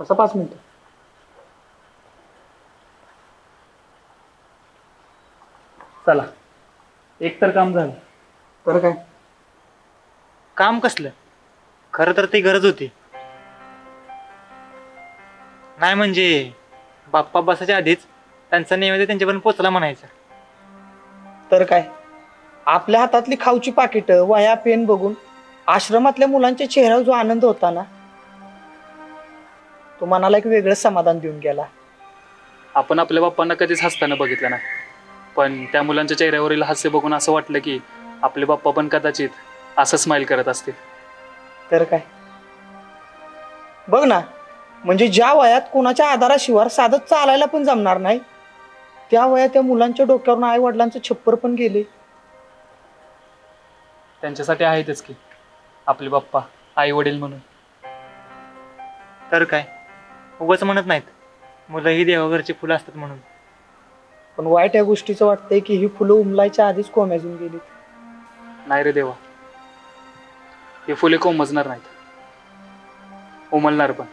तसा 5 मिनिटं. चला, एक तर काम झालं. तर काय काम कसलं? खरं तर ती गरज होती. नाही म्हणजे बाप्पा बसायच्या आधीच त्यांचा नैवेद्य त्यांच्यापर्यंत पोचला म्हणायचं. तर काय, आपल्या हातातली खाऊची पाकिटं, वह्या पेन बघून आश्रमातल्या मुलांच्या चेहऱ्यावर जो आनंद होता ना, तो मनाला एक वेगळं समाधान देऊन गेला. आपण आपल्या बाप्पांना कधीच हसताना बघितलं नाही, पण त्या मुलांच्या चेहऱ्यावरील हास्य बघून असं वाटलं की आपले बाप्पा पण कदाचित असं स्माइल करत असतील. तर काय, बघ ना, म्हणजे ज्या वयात कोणाच्या आधाराशिवाय साधं चालायला पण जमणार नाही, त्या वयात त्या मुलांच्या डोक्यावरून आई वडिलांचं छप्पर पण गेले. त्यांच्यासाठी आहेतच की आपले बाप्पा आई वडील म्हणून. तर काय, उगाच म्हणत नाहीत मुलं ही देवाघरची फुलं असतात म्हणून. पण वाईट या गोष्टीचं वाटतंय की ही फुलं उमलायच्या आधीच कोमेजून गेली. नाही रे देवा, हे फुले कोमजणार नाहीत, उमलणार पण,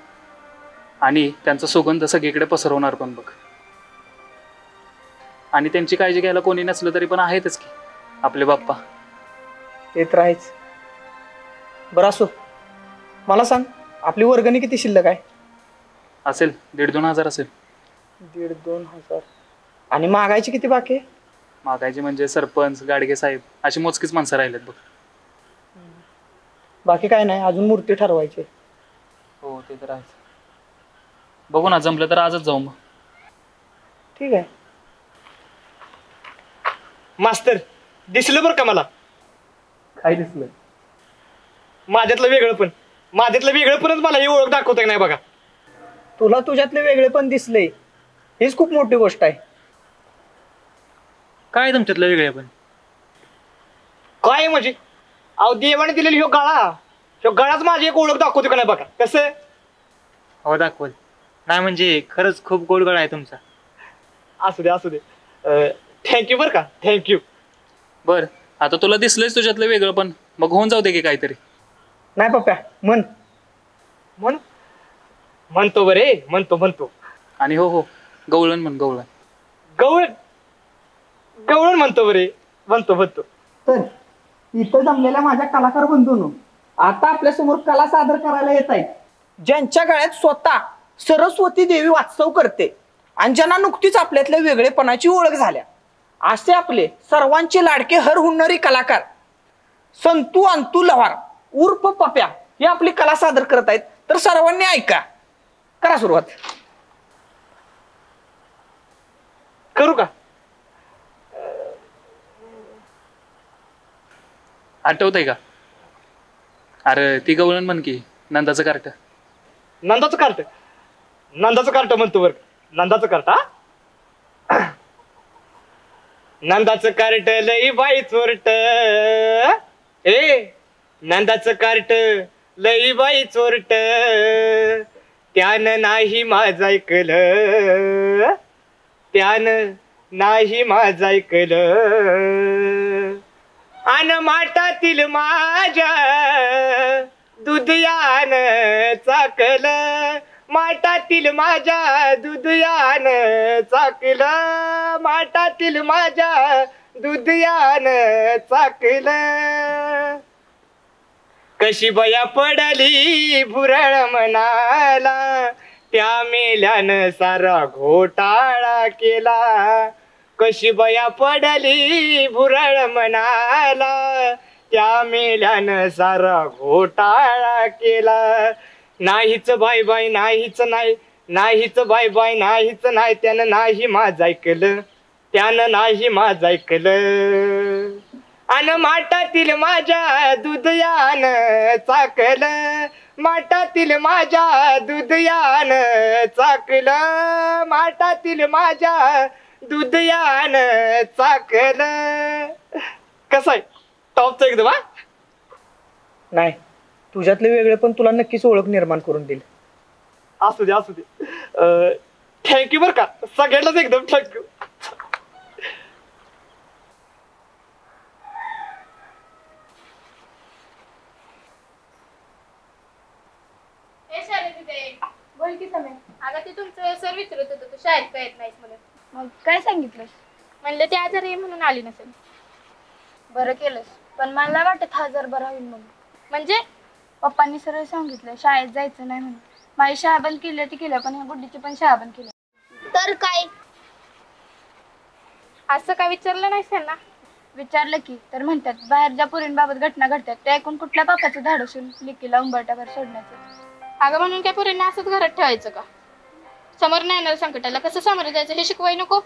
आणि त्यांचा सुगंध सगळीकडे पसरवणार पण बघ. आणि त्यांची काळजी घ्यायला कोणी नसलं तरी पण आहेतच की आपले बाप्पा. ते तर आहेच. बरं असो, मला सांग, आपली वर्गणी किती शिल्लक आहे? असेल 1,500-2 हजार असेल. 1,500-2 हजार. आणि मागायची किती बाकी आहे? मागायचे म्हणजे सरपंच, गाडगे साहेब अशी मोजकीच माणसं राहिलेत बघ. बाकी काय नाही, अजून मूर्ती ठरवायची. हो ते तर आहेच. बघू ना, जमलं तर आजच जाऊ मग. ठीक आहे. मास्तर, दिसलं बरं का मला काय दिसलं? माझ्यातलं वेगळंपणच मला ही ओळख दाखवत नाही बघा. तुला तुझ्यातले वेगळे पण दिसले, हीच खूप मोठी गोष्ट आहे. काय तुमच्यातलं वेगळे पण? काय म्हणजे, अहो देवाने दिलेली ह्यो गळाच माझी एक ओळख दाखवतो का नाही बघा. कसं? हो दाखवल. नाही म्हणजे खरंच खूप गोड गळा आहे तुमचा. असू दे थँक्यू बरं का, थँक्यू. बर, आता तुला दिसलंच तुझ्यातलं वेगळं पण, मग होऊन जाऊ दे की काहीतरी. नाही पप्प्या, म्हणतो बरे, म्हणतो. आणि हो, गवळण म्हण, गवळण. गवळण म्हणतो बरे, म्हणतो. तर इथं जमलेल्या माझ्या कलाकार बंधूंनो, आता आपल्या समोर कला सादर करायला येत आहेत ज्यांच्या गळ्यात स्वतः सरस्वती देवी वास्तव करते आणि ज्यांना नुकतीच आपल्यातल्या वेगळेपणाची ओळख झाल्या, असे आपले सर्वांचे लाडके हरहुन्नरी कलाकार संतू अंतू लव्हार उर्फ पप्या हे आपली कला सादर करत आहेत. तर सर्वांनी ऐका, करा सुरुवात. करू का? आठवतंय का? अरे ती गवळण म्हण की, नंदाचं कार्ट. नंदाचं कार्ट म्हणतो बरं. नंदाचं कार्ट, हा. नंदाचं कार्ट लई बाई चोरट, नंदाचं कार्ट लई बाई चोरट, त्यानं नाही माझं ऐकलं, आन माठातील माझ्या दुधयान चाकलं, माठातील माझ्या दुधयान चाकलं, माठातील माझ्या दुधयान चाकलं. कशी बया पडली भुरळ मनाला, त्या मेल्यानं सारा घोटाळा केला. कशी बया पडली भुरळ मनाला, त्या मेल्यानं सारा घोटाळा केला. नाहीच बाय बाय, नाहीच नाही, नाहीच बाय बाय, नाहीच नाही, त्यानं नाही माझं ऐकलं, अन माठातील माझ्या दुधयान चाकलं, माठातील माझ्या दुधयान चाकलं, माठातील माझ्या दुधयान चाकलं. कसं आहे? टॉपचं एकदम, हा. नाही, तुझ्यातले वेगळे पण तुला नक्कीच ओळख निर्माण करून देईल. असू दे. थँक्यू बरं का, सगळ्यांनाच एकदम थँक्यू. बोल की समय. ते तुमचं सर विचारत होतं तू शाळेत का येत नाहीस म्हणून. मग काय सांगितलंस? म्हणलं ते आजारी आहे म्हणून आली नसेल. बरं केलंस, पण मला नाही वाटत हा जर बरा होईल म्हणून. म्हणजे पप्पांनी सरळ सांगितलं शाळेत जायचं नाही म्हणून. माझी शाळा बंद केली ती केलं, पण ह्या गुड्डीची पण शाळा बंद केली. तर काय असं काय विचारलं नाहीस त्यांना? विचारलं की तर म्हणतात बाहेर ज्या पोरींबाबत घटना घडतात ते ऐकून कुठल्या बापाचं धाडस होईल लेकीला उंबरट्यावर सोडण्याचं. अगं म्हणून काय पोरींना असंच घरात ठेवायचं का? समोर नाही येणार संकटाला कसं सामोरं जायचं हे शिकवाय नको?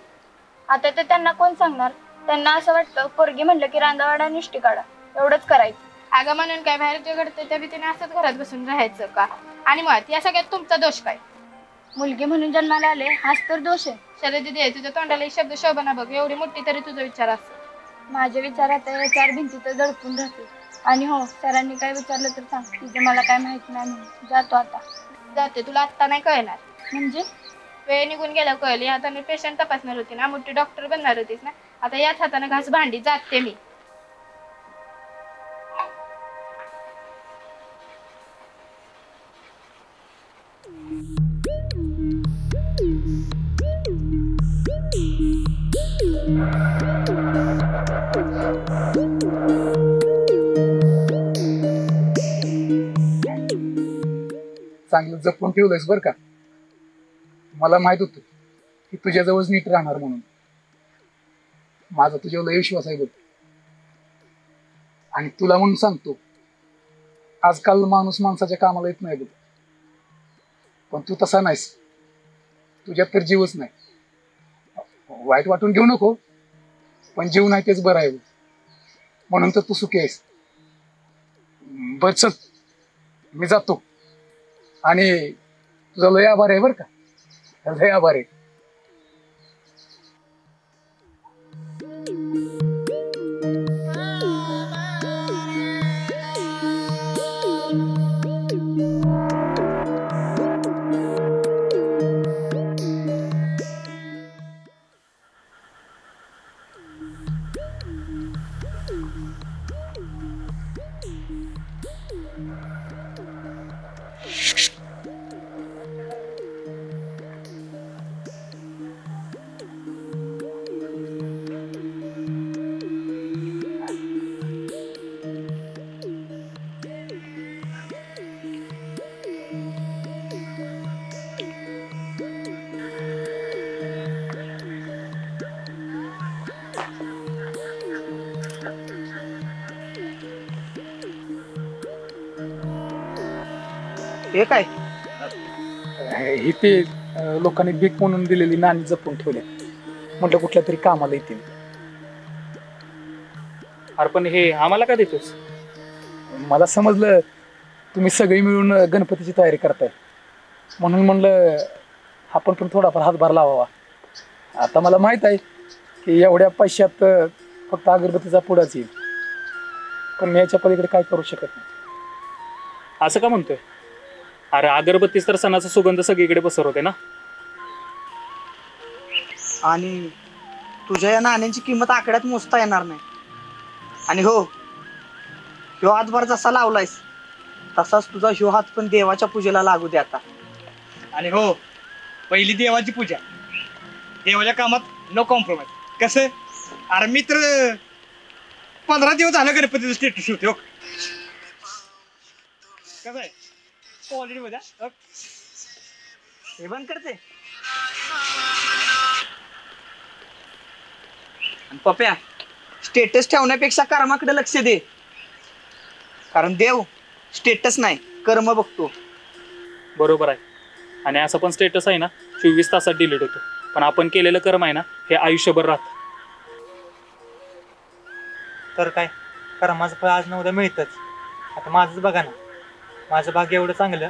आता ते त्यांना कोण सांगणार? त्यांना असं वाटतं पोरगी म्हणलं की रांदावाडा निष्ठी काढा एवढंच करायचं. अगं म्हणून काय बाहेर जे घडतं त्या भीतीने असंच घरात बसून राहायचं का? आणि मुळात या सगळ्यात तुमचा दोष काय? मुलगी म्हणून जन्माला आले हाच तर दोष आहे. शरद दे तुझ्या तोंडाला एक शब्द शोभना बघ. एवढी मोठी तरी तुझा विचार असतो. माझे विचार आता या चार भिंतीत दडपून राहते. आणि हो, सरांनी काय विचारलं तर सांग, तिचं मला काय माहित नाही म्हणून. जातो आता. जाते तुला आत्ता नाही कळणार. म्हणजे वेळ निघून गेला कळलं. या हाताने पेशंट तपासणार होती ना, मोठी डॉक्टर बनणार होतीस ना, आता याच हाताने घास भांडी. जाते मी. चांगलं जपून ठेवलंयस बरं का. मला माहित होतं की तुझ्याजवळ नीट राहणार म्हणून. माझा तुझ्यावर लय विश्वास आहे बघ. आणि तुला म्हणून सांगतो, आजकाल माणूस माणसाच्या कामाला येत नाही बघ. पण तू तसा नाहीस. तुझ्यात तर जीवच नाही. वाईट वाटून घेऊ नको, पण जीव नाही तेच बरं आहे बघ. म्हणून तर तू सुखी आहेस. बरं चल, मी जातो. आणि तुझा लय आभार आहे बरं का. लय आभार आहे. हे काय ही ते लोकांनी भीक म्हणून दिलेली नाणी जपून ठेवले. म्हटलं कुठल्या तरी कामाला येतील. अरे पण हे आम्हाला का देतोस? मला समजलं तुम्ही सगळी मिळून गणपतीची तयारी करताय, म्हणून म्हणलं आपण पण थोडाफार हातभार लावावा. आता मला माहित आहे की एवढ्या पैशात फक्त अगरबत्तीचा पुडाच येईल, पण मी याच्या पलीकडे काय करू शकत नाही. असं का म्हणतोय? अरे अगरबत्तीच तर सणाचा सुगंध सगळीकडे पसरवते ना. आणि तुझ्या या नाण्यांची किंमत आकड्यात मोजता येणार नाही. आणि हो, ह्यो हातभार जसा लावलायस तसाच तुझा ह्यो हात पण देवाच्या पूजेला लागू दे आता. आणि हो, पहिली देवाची पूजा. देवाच्या कामात नो कॉम्प्रोमाइज. कसं? अरे मित्र 15 दिवस झालं गणपतीचं स्टेटस होते. कसं आहे क्वालिटी मध्ये? हे बंद करते. पप्या, स्टेटस ठेवण्यापेक्षा कर्माकडे लक्ष दे. कारण देव स्टेटस नाही कर्म बघतो. बरोबर आहे. आणि असं पण स्टेटस आहे ना 24 तासात डिलीट होतो, पण आपण केलेलं कर्म आहे ना हे आयुष्यभर राहतं. तर काय, कर्माचं फळ आज न उद्या मिळतंच. आता माझंच बघा ना, माझं भाग्य एवढं चांगलं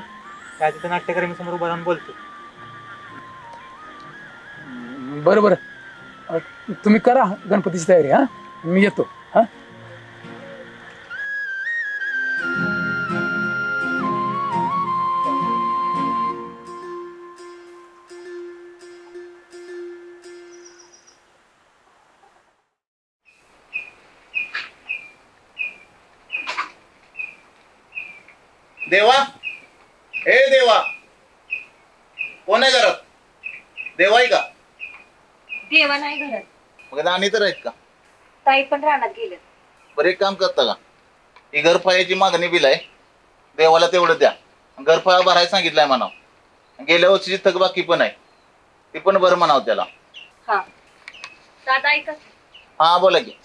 त्या तिथं नाट्यकर्मी समोर उभं राहून बोलतो. बरं बरं, तुम्ही करा गणपतीची तयारी. हा, मी येतो. हा, देवा, हे देवा, कोण आहे घरात? देव आहे का? देवा नाही घरात. मग नाणी तर आहेत का? ताई पण रानात गेले. बरं एक काम करता का, ही घरफायाची मागणी बिल आहे, देवाला तेवढं द्या. घरफाया भरायला सांगितलंय म्हणाव. गेल्या वर्षीची थकबाकी पण आहे, ती पण बरं म्हणाव त्याला. हा दादा ऐका, हा बोला की.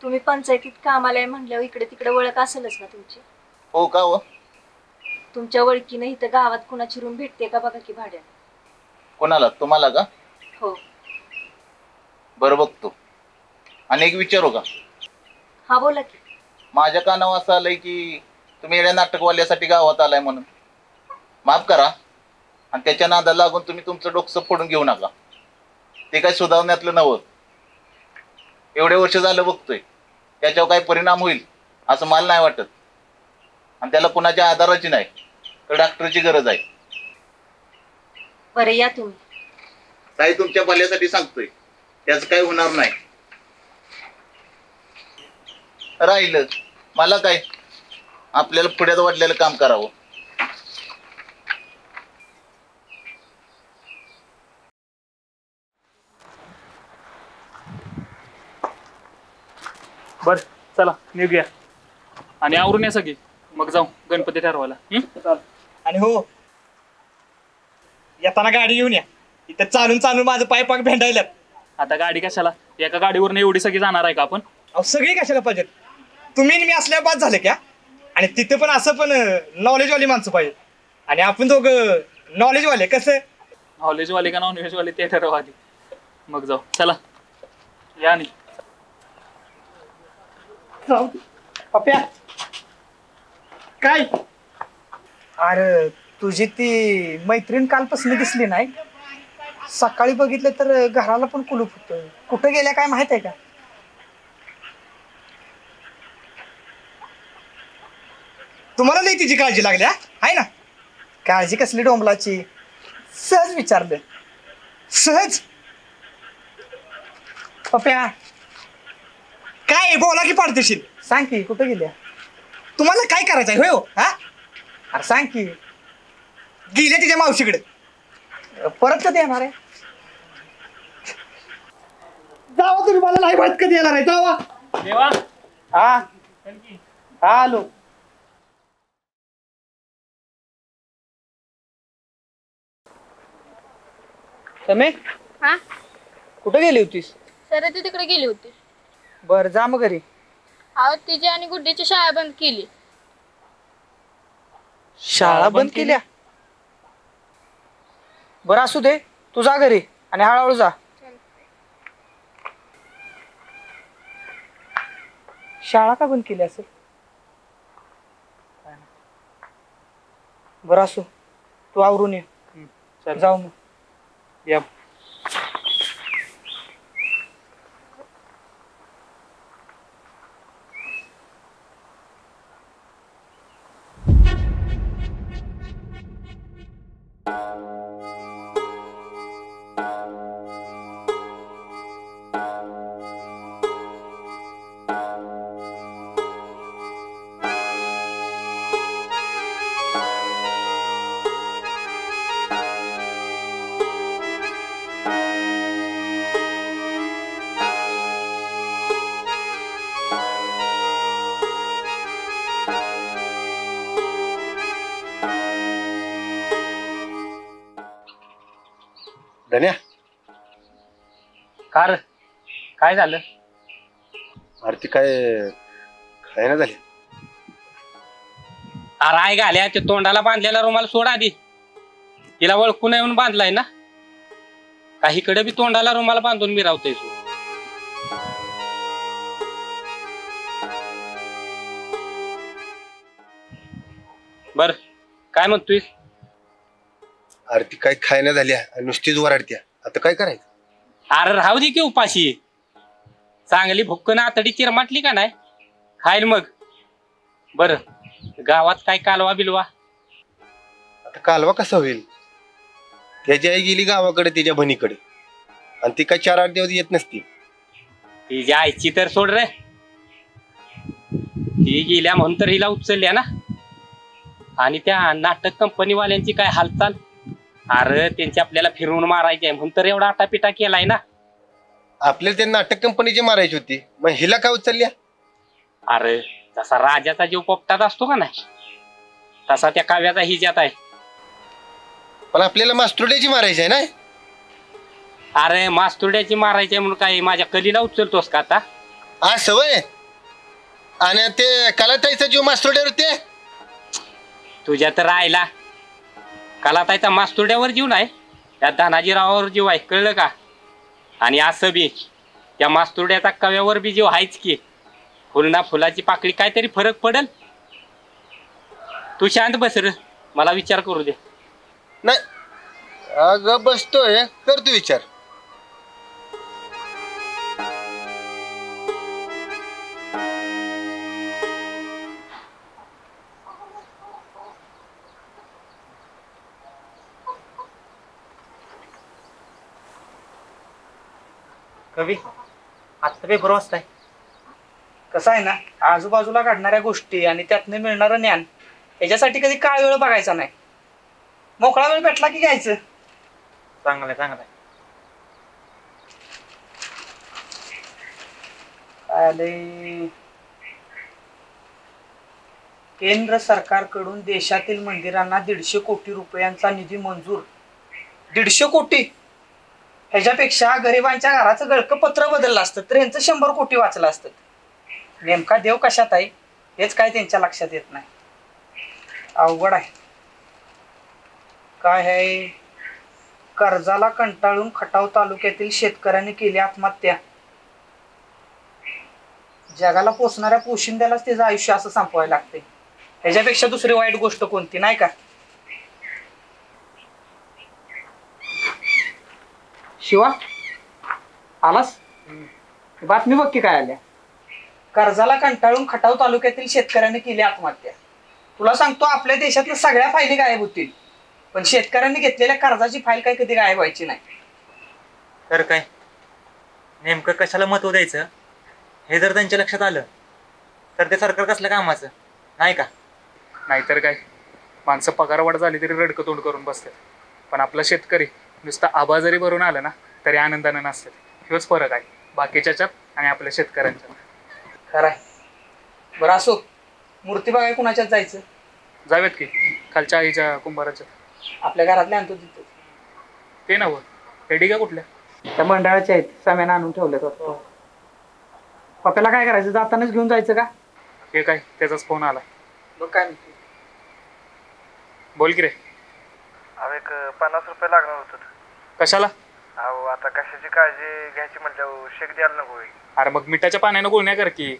तुम्ही पंचायतीत कामाला आहे म्हणल्यावर इकडे तिकडे ओळख असेलच ना तुमची? हो का हो? तुमच्या ओळखीनं इथं गावात कुणाची रूम भेटते का बघा की भाड्यात. कोणाला? तुम्हाला का? हो. बरं बघतो. आणि एक विचारू का? हा बोला की. माझ्या कानावर असं आलंय की तुम्ही येड्या नाटकवाल्यासाठी गावात आलाय म्हणून. माफ करा, आणि त्याच्या नादाला लागून तुम्ही तुमचं डोकं फोडून घेऊ नका. ते काय सुधारण्यातलं नवं. एवढे वर्ष झालं बघतोय, त्याच्यावर काही परिणाम होईल असं मला नाही वाटत. आणि त्याला कुणाच्या आधाराची नाही तर डॉक्टरची गरज आहे. बरं या तुम्ही. ताई तुमच्या भल्यासाठी सांगतोय, त्याचं काही होणार नाही. राहिलं मला काय, आपल्याला पुढ्यात वाढलेलं काम करावं. बर चला निघूया आणि आवरून या सगळी, मग जाऊ गणपती ठरवायला. आणि हो, येताना गाडी घेऊन या. इथं चालून चालून माझं पाय पाक भेंडायल्यात. आता गाडी कशाला, एका गाडीवर एवढी सगळी जाणार आहे का आपण? अहो सगळी कशाला पाहिजेत? तुम्ही आणि मी असल्या बाद झाले क्या? आणि तिथे पण असं पण नॉलेजवाली माणसं पाहिजे. आणि आपण दोघं नॉलेजवाले. कसं नॉलेजवाले का नॉनव्हेजवाले ते ठरवा आधी, मग जाऊ. चला या. आणि पप्या काय? अरे तुझी ती मैत्रीण कालपासून दिसली नाही. सकाळी बघितलं तर घराला पण कुलूप होतं. कुठं गेल्या काय माहित आहे का? तुम्हाला नाही तिची काळजी लागल्या आहे ना? काळजी कसली डोंबलाची, सहज विचारलं. सहज? पप्या काय बोला की पाडतेशील. सांग की कुठं गेल्या? तुम्हाला काय करायचंय होय हो? हा अरे सांग की. गेल्या तिच्या मावशीकडे. परत कधी येणार आहे? जावा तुम्ही, मला नाही माहित कधी येणार आहे. जावा. देवा. हा हा आलो. समे हा कुठं गेली होतीस? सर ती तिकडे गेली होती. बर जा मग घरी. अहो तिची आणि गुड्डीची शाळा बंद केली. शाळा बंद केल्या? बरं असू दे, तू जा घरी आणि हळूहळू जा. शाळा का बंद केली असेल? बरं असू, तू आवरून ये. चल जाऊ मग. या. धन्या, कार काय झालं? आरती काय खायना झाली? राय घाल्या ते तोंडाला बांधलेला रुमाल सोड आधी. तिला ओळखून येऊन बांधलाय ना? काहीकडे बी तोंडाला रुमाल बांधून मिरावतोय. बर काय म्हणतोय? आरती काय खायना झाल्या, नुसतीच वराडत्या. आता काय करायचं? अरे राहू दे की उपाशी. चांगली भुक्कन आतडी चिरमाटली का नाही, खाईल मग. बर गावात काय कालवा बिलवा? आता कालवा कसा होईल? त्याची आई गेली गावाकडे तिच्या बहिणीकडे, आणि ती काय 4-8 दिवस येत नसती. तिच्या आईची तर सोड रे. ती गेल्या म्हणून तर हिला उचलल्या ना. आणि त्या नाटक कंपनीवाल्यांची काय हालचाल अरे त्यांची आपल्याला फिरवून मारायचे म्हणून तर एवढा आटापिटा केलाय ना. आपल्याला त्या नाटक कंपनीची मारायची होती, मग हिला काय उचलल्या? अरे जसा राजाचा जीव पोपटात असतो का नाही, तसा त्या काव्याचा हिजात आहे. पण आपल्याला मास्टरड्याची मारायची आहे ना. अरे मास्तुर्ड्याची मारायची म्हणून काय माझ्या कलीला उचलतोस का आता? हा सवय. आणि ते कलाताईचा जीव मास्टरड्यावर ते तुझ्या तर राहिला. कलाताईचा मास्तुर्ड्यावर जीव नाही, त्या धनाजीरावावर जीव आहे, कळलं का? आणि असं बी त्या मास्तुर्ड्याचा कव्यावर बी जीव आहेच की. फुलना फुलाची पाकळी काहीतरी फरक पडेल. तू शांत बस रे, मला विचार करू दे. नाही अगं बसतोय, करतो विचार. कवी आत्ता पेपर वाचताय. कसं आहे ना, आजूबाजूला घडणाऱ्या गोष्टी आणि त्यातनं मिळणारं ज्ञान याच्यासाठी कधी काळ वेळ बघायचा नाही. मोकळा वेळ भेटला की घ्यायचं. चांगलंय चांगलंय. काय आलंय? केंद्र सरकारकडून देशातील मंदिरांना 150 कोटी रुपयांचा निधी मंजूर. 150 कोटी? ह्याच्यापेक्षा गरिबांच्या घराचं गळकं पत्र बदललं असतं तर यांचं 100 कोटी वाचलं असतं. नेमका देव कशात आहे हेच काय त्यांच्या लक्षात येत नाही. अवघड आहे. काय आहे? कर्जाला कंटाळून खटाव तालुक्यातील शेतकऱ्यांनी केली आत्महत्या. जगाला पोचणाऱ्या पोशिंद्यालाच त्याचं आयुष्य असं संपवायला लागते. ह्याच्यापेक्षा दुसरी वाईट गोष्ट कोणती नाही का? शिवा आलास? बातमी बघ की काय आल्या. कर्जाला कंटाळून खटाव तालुक्यातील शेतकऱ्यांनी केली आत्महत्या. तुला सांगतो आपल्या देशातल्या सगळ्या फायली गायब होतील, पण शेतकऱ्यांनी घेतलेल्या कर्जाची फाईल काय कधी गायब व्हायची नाही. तर काय नेमकं कशाला महत्व द्यायचं हे जर त्यांच्या लक्षात आलं तर ते सरकार कसल्या कामाचं नाही का? नाहीतर काय, माणसं पगारवाढ झाली तरी रडकं तोंड करून बसतात, पण आपला शेतकरी नुसता आबा जरी भरून आला ना तरी आनंदानं नसतात. हेच फरक आहे बाकीच्याच्यात आणि आपल्या शेतकऱ्यांच्यात. खरंय. बरं असो, मूर्ती बघाय कुणाच्यात जायचं? जाऊयात की खालच्या आईच्या कुंभाराच्या. आपल्या घरातले आणतो तिथे. ते नव्ह, रेडी का कुठल्या? त्या मंडळाच्या आहेत, साम्यानं आणून ठेवलेत वाटतं. पप्याला काय करायचं, जातानाच घेऊन जायचं का? हे काय त्याचाच फोन आला. बघ काय म्हणतो. बोल की रे. अहो एक 50 रुपये लागणार होतं. कशाला? अहो आता कशाची काळजी घ्यायची म्हटल्यावर शेक द्यायला नको. अरे मग मिठाच्या पाण्यानं गुळण्या कर की.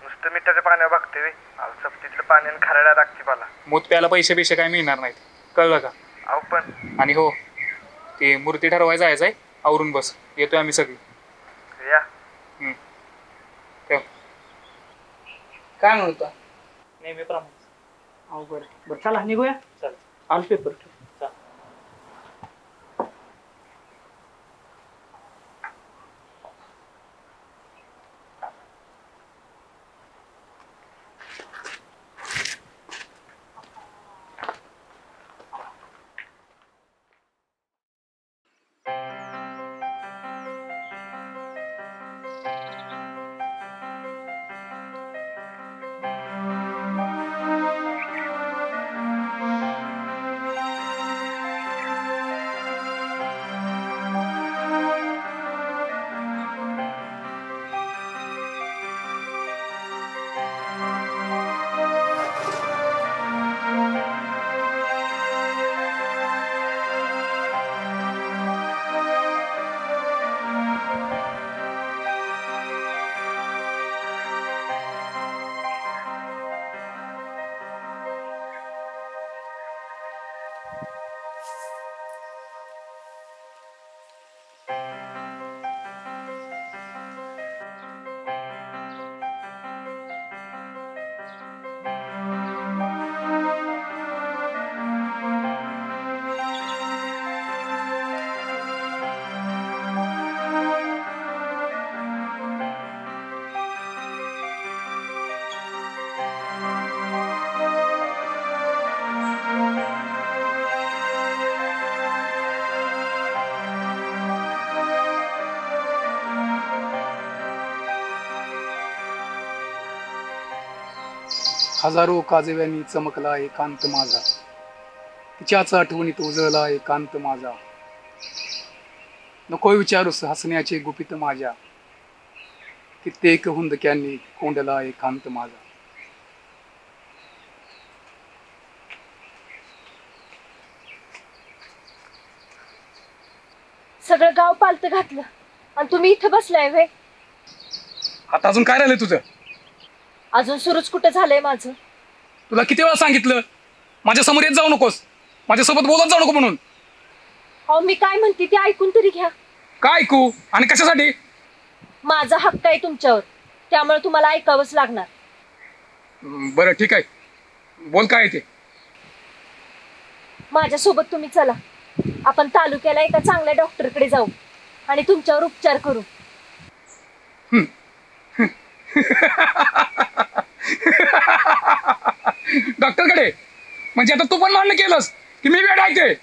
नुसतं मिठाच्या पाण्यावर बघते वे. अहो सप्तीतलं पाण्यानं खरायला लागते मला. मूत प्यायला पैसे बिशे काय मिळणार नाहीत, कळलं का? अहो पण आणि हो, ती मूर्ती ठरवायला जायचं आहे, आवरून बस, येतोय आम्ही सगळी. या. ठेव. काय म्हणतो? नेहमीप्रमाणे. अवघड. बरं चला निघूया. चल. आल पेपर. हजारो काजव्यांनी चमकला एकांत माझा, तिच्याच आठवणीत उजळला एकांत माझा. नको विचारूस हसण्याचे गुपित माझ्या, कित्येक हुंदक्यांनी कोंडला एकांत माझा. सगळं गाव पालत घातलं आणि तुम्ही इथं बसलाय वे. आता अजून काय राहिलंय तुझं? अजून सुरूच कुठं झालंय माझं? तुला किती वेळा सांगितलं माझ्या समोर येत जाऊ नकोस, माझ्यासोबत बोलत जाऊ नको म्हणून. अहो मी काय म्हणते ते ऐकून तरी घ्या. काय ऐकू आणि कशासाठी? माझा हक्क आहे तुमच्यावर, त्यामुळे तुम्हाला ऐकावंच लागणार. बरं ठीक आहे, बोल काय आहे ते. माझ्यासोबत तुम्ही चला, आपण तालुक्याला एका चांगल्या डॉक्टरकडे जाऊ आणि तुमच्यावर उपचार करू. डॉक्टरकडे? म्हणजे आता तू पण मान्य केलंस की मी वेड आहे ते?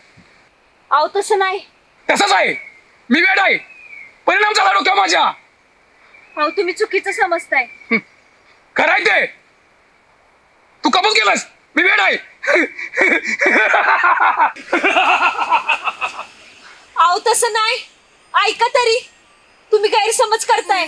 अहो तसं नाही. तसंच आहे, मी वेड आहे. परिणाम झाला डोक्यावर माझ्या. अहो तुम्ही चुकीचं समजताय. खरं आहे ते. तू कबूल केलंस मी वेड आहे. अहो तसं नाही, ऐका तरी, तुम्ही गैरसमज करताय.